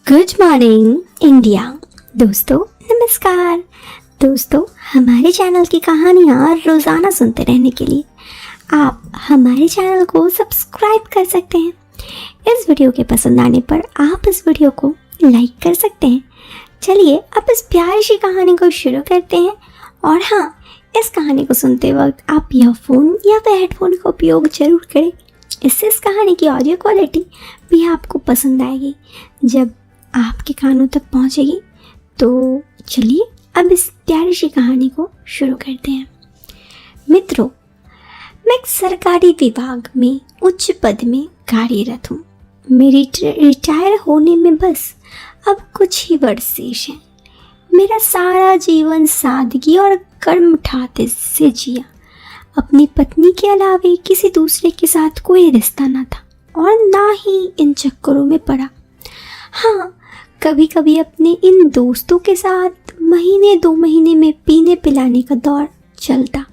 Good morning India. दोस्तों नमस्कार। दोस्तों हमारे चैनल की कहानियाँ रोज़ाना सुनते रहने के लिए आप हमारे चैनल को सब्सक्राइब कर सकते हैं। इस वीडियो के पसंद आने पर आप इस वीडियो को लाइक कर सकते हैं। चलिए अब इस प्यारी सी कहानी को शुरू करते हैं। और हाँ, इस कहानी को सुनते वक्त आप ईयरफोन या फिर हेडफोन का उपयोग जरूर करें। इससे इस कहानी की ऑडियो क्वालिटी भी आपको पसंद आएगी जब आपके कानों तक पहुंचेगी। तो चलिए अब इस प्यारी सी कहानी को शुरू करते हैं। मित्रों, मैं एक सरकारी विभाग में उच्च पद में कार्यरत हूँ। मेरी रिटायर होने में बस अब कुछ ही वर्ष शेष हैं। मेरा सारा जीवन सादगी और कर्म ठाते से जिया। अपनी पत्नी के अलावे किसी दूसरे के साथ कोई रिश्ता ना था और ना ही इन चक्करों में पड़ा। हाँ, कभी कभी अपने इन दोस्तों के साथ महीने 2 महीने में पीने पिलाने का दौर चलता।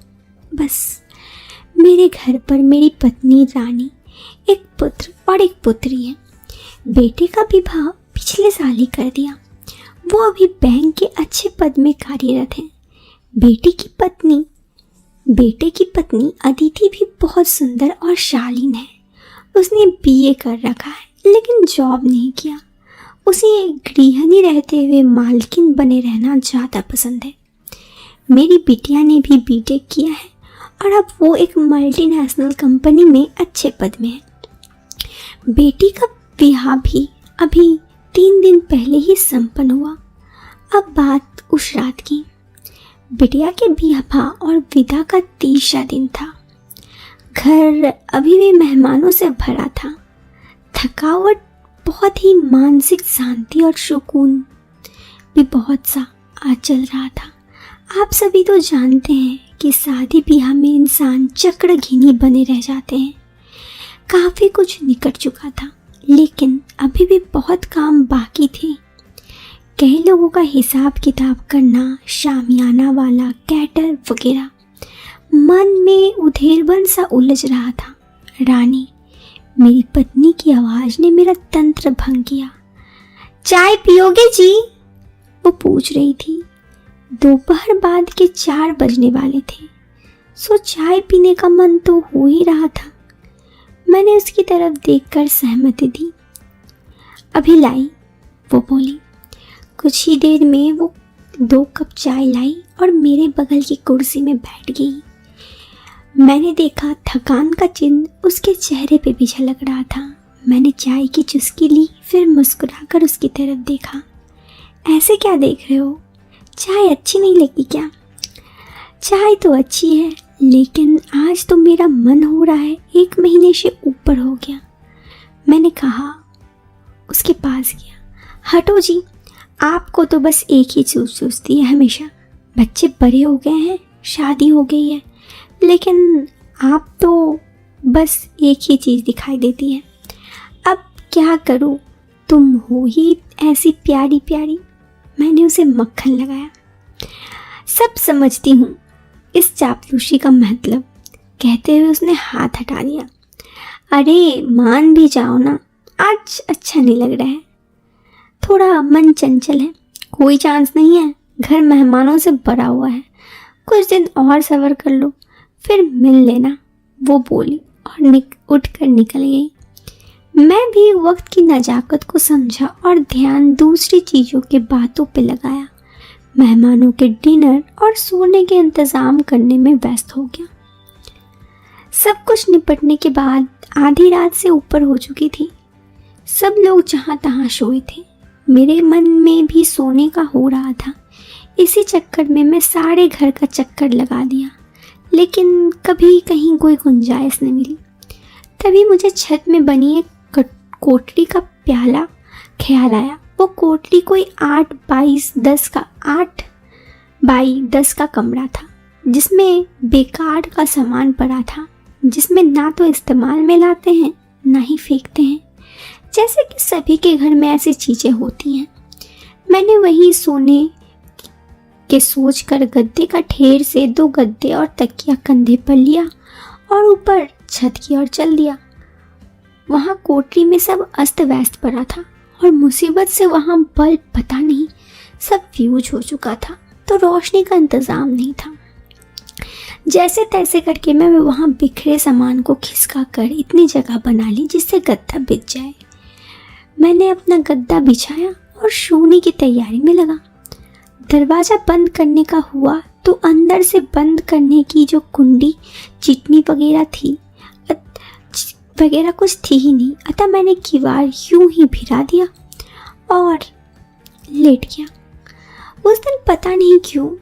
बस मेरे घर पर मेरी पत्नी रानी, एक पुत्र और एक पुत्री है। बेटे का विवाह पिछले साल ही कर दिया। वो अभी बैंक के अच्छे पद में कार्यरत है। बेटे की पत्नी अदिति भी बहुत सुंदर और शालीन है। उसने बीए कर रखा है लेकिन जॉब नहीं किया। उसे गृहिणी रहते हुए मालकिन बने रहना ज़्यादा पसंद है। मेरी बिटिया ने भी बीटेक किया है और अब वो एक मल्टीनेशनल कंपनी में अच्छे पद में है। बेटी का विवाह भी अभी 3 दिन पहले ही संपन्न हुआ। अब बात उस रात की। बिटिया के विवाह और विदा का 3रा दिन था। घर अभी भी मेहमानों से भरा था। थकावट, बहुत ही मानसिक शांति और सुकून भी बहुत सा आज चल रहा था। आप सभी तो जानते हैं कि शादी ब्याह में इंसान चक्रघीनी बने रह जाते हैं। काफ़ी कुछ निकट चुका था लेकिन अभी भी बहुत काम बाकी थे। कई लोगों का हिसाब किताब करना, शामियाना वाला, कैटर वगैरह। मन में उधेड़बन सा उलझ रहा था। रानी, मेरी पत्नी की आवाज़ ने मेरा तंत्र भंग किया। चाय पियोगे जी? वो पूछ रही थी। दोपहर बाद के 4 बजने वाले थे, सो चाय पीने का मन तो हो ही रहा था। मैंने उसकी तरफ देखकर सहमति दी। अभी लाई, वो बोली। कुछ ही देर में वो 2 कप चाय लाई और मेरे बगल की कुर्सी में बैठ गई। मैंने देखा थकान का चिन्ह उसके चेहरे पे भी झलक रहा था। मैंने चाय की चुस्की ली, फिर मुस्कुराकर उसकी तरफ देखा। ऐसे क्या देख रहे हो? चाय अच्छी नहीं लगी क्या? चाय तो अच्छी है लेकिन आज तो मेरा मन हो रहा है 1 महीने से ऊपर हो गया। मैंने कहा, उसके पास गया। हटो जी, आपको तो बस एक ही चीज़ सोचती है हमेशा। बच्चे बड़े हो गए हैं, शादी हो गई है, लेकिन आप तो बस एक ही चीज़ दिखाई देती है। अब क्या करूं, तुम हो ही ऐसी प्यारी प्यारी। मैंने उसे मक्खन लगाया। सब समझती हूँ इस चापलूसी का मतलब, कहते हुए उसने हाथ हटा दिया। अरे मान भी जाओ ना, आज अच्छा नहीं लग रहा है। थोड़ा मन चंचल है। कोई चांस नहीं है, घर मेहमानों से भरा हुआ है। कुछ दिन और सब्र कर लो, फिर मिल लेना, वो बोली और उठकर निकल गई। मैं भी वक्त की नज़ाकत को समझा और ध्यान दूसरी चीज़ों के बातों पे लगाया। मेहमानों के डिनर और सोने के इंतज़ाम करने में व्यस्त हो गया। सब कुछ निपटने के बाद आधी रात से ऊपर हो चुकी थी। सब लोग जहाँ तहाँ सोए थे। मेरे मन में भी सोने का हो रहा था। इसी चक्कर में मैं सारे घर का चक्कर लगा दिया लेकिन कभी कहीं कोई गुंजाइश नहीं मिली। तभी मुझे छत में बनी एक कोठरी का प्याला ख्याल आया। वो कोठरी कोई 8 बाई 10 का कमरा था जिसमें बेकार का सामान पड़ा था, जिसमें ना तो इस्तेमाल में लाते हैं ना ही फेंकते हैं, जैसे कि सभी के घर में ऐसी चीज़ें होती हैं। मैंने वहीं सोने के सोचकर गद्दे का ढेर से 2 गद्दे और तकिया कंधे पर लिया और ऊपर छत की ओर चल दिया। वहाँ कोठरी में सब अस्त व्यस्त पड़ा था और मुसीबत से वहाँ बल्ब पता नहीं सब फ्यूज हो चुका था, तो रोशनी का इंतज़ाम नहीं था। जैसे तैसे करके मैं वहाँ बिखरे सामान को खिसका कर इतनी जगह बना ली जिससे गद्दा बिछ जाए। मैंने अपना गद्दा बिछाया और सोने की तैयारी में लगा। दरवाज़ा बंद करने का हुआ तो अंदर से बंद करने की जो कुंडी चिटनी वगैरह थी वगैरह कुछ थी ही नहीं, अतः मैंने किवाड़ यूं ही भिरा दिया और लेट गया। उस दिन पता नहीं क्यों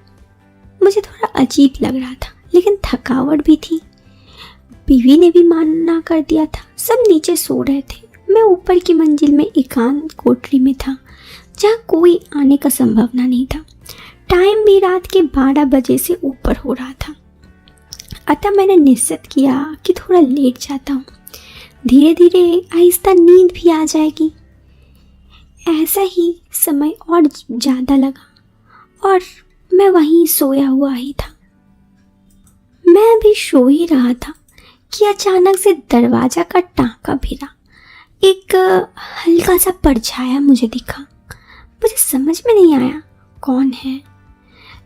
मुझे थोड़ा अजीब लग रहा था, लेकिन थकावट भी थी। बीवी ने भी मानना कर दिया था। सब नीचे सो रहे थे। मैं ऊपर की मंजिल में एकांत कोठरी में था जहाँ कोई आने का संभावना नहीं था। टाइम भी रात के 12 बजे से ऊपर हो रहा था, अतः मैंने निश्चित किया कि थोड़ा लेट जाता हूँ, धीरे धीरे आहिस्ता नींद भी आ जाएगी। ऐसा ही समय और ज़्यादा लगा और मैं वहीं सोया हुआ ही था। मैं अभी सो ही रहा था कि अचानक से दरवाज़ा का टाँका भिरा। एक हल्का सा परछाया मुझे दिखा। मुझे समझ में नहीं आया कौन है,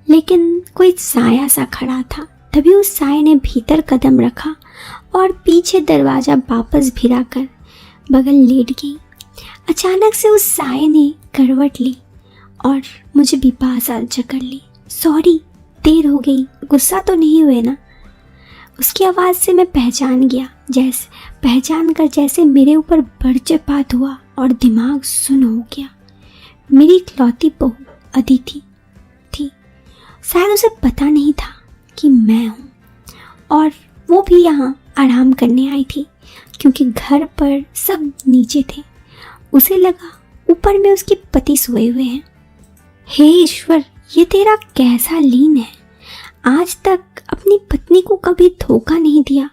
लेकिन कोई साया सा खड़ा था। तभी उस साये ने भीतर कदम रखा और पीछे दरवाज़ा वापस भिरा कर बगल लेट गई। अचानक से उस साये ने करवट ली और मुझे बिपाशा जकड़ ली। सॉरी, देर हो गई, गुस्सा तो नहीं हुए ना? उसकी आवाज़ से मैं पहचान कर जैसे मेरे ऊपर वज्रपात हुआ और दिमाग सुन्न हो गया। मेरी इकलौती बहू अदिति थी। शायद उसे पता नहीं था कि मैं हूँ और वो भी यहाँ आराम करने आई थी, क्योंकि घर पर सब नीचे थे। उसे लगा ऊपर में उसके पति सोए हुए हैं। हे ईश्वर, ये तेरा कैसा लीन है। आज तक अपनी पत्नी को कभी धोखा नहीं दिया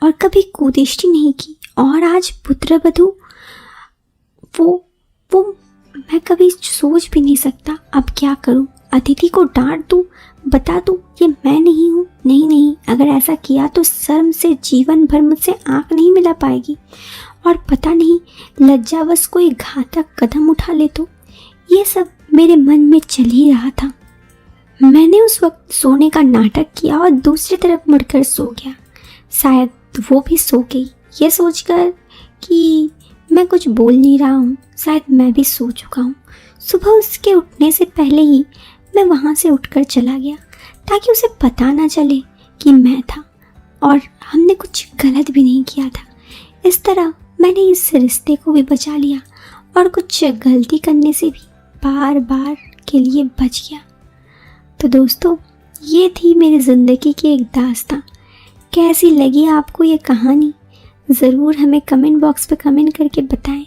और कभी कुदृष्टि नहीं की, और आज पुत्रवधू वो मैं कभी सोच भी नहीं सकता। अब क्या करूं? अदिति को डांट दूं, बता दूं ये मैं नहीं हूं? नहीं, अगर ऐसा किया तो शर्म से जीवन भर मुझसे आंख नहीं मिला पाएगी, और पता नहीं लज्जावश कोई घातक कदम उठा ले तो। ये सब मेरे मन में चल ही रहा था। मैंने उस वक्त सोने का नाटक किया और दूसरी तरफ मुड़कर सो गया। शायद वो भी सो गई, ये सोचकर कि मैं कुछ बोल नहीं रहा हूँ। शायद मैं भी सो चुका हूँ। सुबह उसके उठने से पहले ही मैं वहाँ से उठकर चला गया, ताकि उसे पता ना चले कि मैं था और हमने कुछ गलत भी नहीं किया था। इस तरह मैंने इस रिश्ते को भी बचा लिया और कुछ गलती करने से भी बार के लिए बच गया। तो दोस्तों, ये थी मेरी ज़िंदगी की एक दास्तां। कैसी लगी आपको ये कहानी? ज़रूर हमें कमेंट बॉक्स पे कमेंट करके बताएं,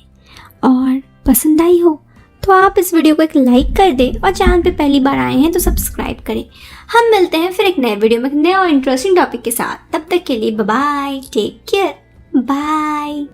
और पसंद आई हो तो आप इस वीडियो को एक लाइक कर दें, और चैनल पे पहली बार आए हैं तो सब्सक्राइब करें। हम मिलते हैं फिर एक नए वीडियो में एक नए और इंटरेस्टिंग टॉपिक के साथ। तब तक के लिए bye bye, take care, bye.